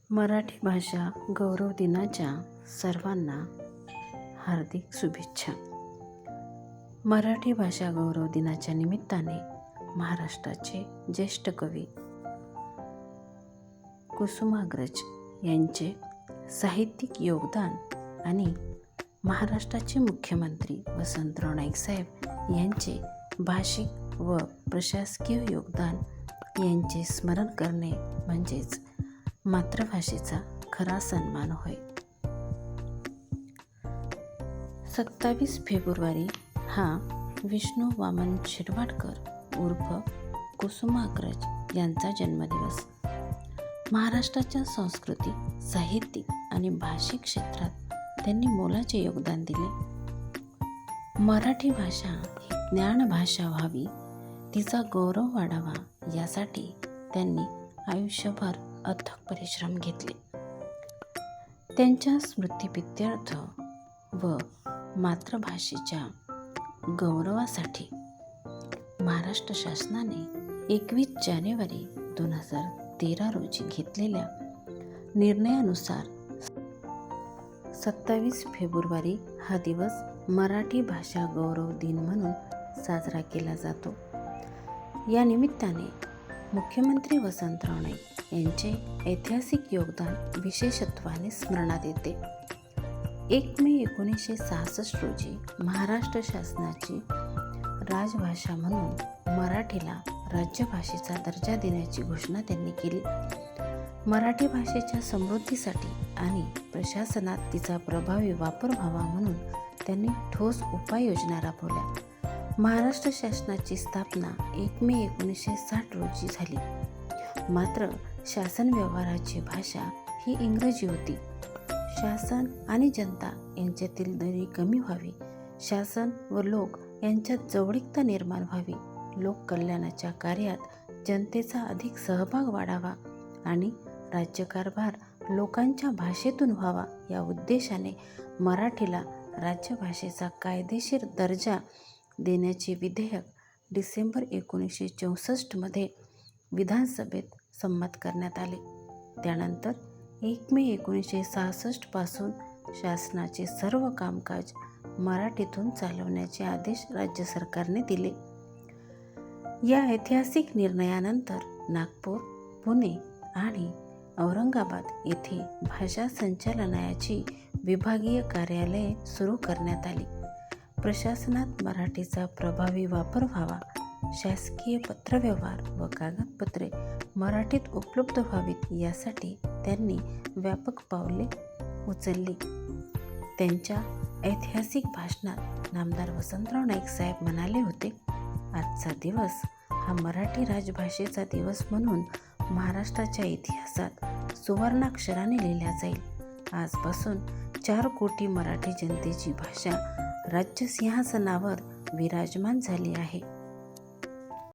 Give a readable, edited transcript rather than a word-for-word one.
मराठी भाषा गौरव दिनाच्या सर्वांना हार्दिक शुभेच्छा. मराठी भाषा गौरव दिनाच्या निमित्ताने महाराष्ट्राचे ज्येष्ठ कवी कुसुमाग्रज यांचे साहित्यिक योगदान आणि महाराष्ट्राचे मुख्यमंत्री वसंतराव नाईक साहेब यांचे भाषिक व प्रशासकीय योगदान यांचे स्मरण करणे म्हणजेच मातृभाषेचा खरा सन्मान होय. 27 फेब्रुवारी हा विष्णू वामन शिरवाडकर उर्फ कुसुमाग्रज यांचा जन्मदिवस. महाराष्ट्राच्या सांस्कृतिक, साहित्यिक आणि भाषिक क्षेत्रात त्यांनी मोलाचे योगदान दिले. मराठी भाषा ही ज्ञानभाषा व्हावी, तिचा गौरव वाढावा यासाठी त्यांनी आयुष्यभर अथक परिश्रम घेतले. त्यांच्या स्मृतिप्रीत्यर्थ व मातृभाषेच्या गौरवासाठी महाराष्ट्र शासनाने 21 जानेवारी 2013 रोजी घेतलेल्या निर्णयानुसार 27 फेब्रुवारी हा दिवस मराठी भाषा गौरव दिन म्हणून साजरा केला जातो. या निमित्ताने मुख्यमंत्री वसंतराव नाईक यांचे ऐतिहासिक योगदान विशेषत्वाने स्मरणात येते. 1 मे 1966 रोजी महाराष्ट्र शासनाची राजभाषा म्हणून मराठीला राज्यभाषेचा दर्जा देण्याची घोषणा त्यांनी केली. मराठी भाषेच्या समृद्धीसाठी आणि प्रशासनात तिचा प्रभावी वापर व्हावा म्हणून त्यांनी ठोस उपाययोजना राबवल्या. महाराष्ट्र शासनाची स्थापना 1 मे 1960 रोजी झाली. मात्र शासन व्यवहाराची भाषा ही इंग्रजी होती. शासन आणि जनता यांच्यातील दरी कमी व्हावी, शासन व लोक यांच्यात जवळीकता निर्माण व्हावी, लोक कल्याणाच्या कार्यात जनतेचा अधिक सहभाग वाढावा आणि राज्यकारभार लोकांच्या भाषेतून व्हावा या उद्देशाने मराठीला राज्यभाषेचा कायदेशीर दर्जा देण्याचे विधेयक डिसेंबर 1964 मध्ये विधानसभेत संमत करण्यात आले. त्यानंतर 1 मे 1966 पासून शासनाचे सर्व कामकाज मराठीतून चालवण्याचे आदेश राज्य सरकारने दिले. या ऐतिहासिक निर्णयानंतर नागपूर, पुणे आणि औरंगाबाद येथे भाषा संचालनालयाची विभागीय कार्यालये सुरू करण्यात आली. प्रशासनात मराठीचा प्रभावी वापर व्हावा, शासकीय पत्रव्यवहार व कागदपत्रे मराठीत उपलब्ध व्हावीत यासाठी त्यांनी व्यापक पावले उचलली. त्यांच्या ऐतिहासिक भाषणात नामदार वसंतराव नाईक साहेब म्हणाले होते, आजचा दिवस हा मराठी राजभाषेचा दिवस म्हणून महाराष्ट्राच्या इतिहासात सुवर्णाक्षराने लिहिला जाईल. आजपासून 4 कोटी मराठी जनतेची भाषा राज्य सिंहासनावर विराजमान झाली आहे.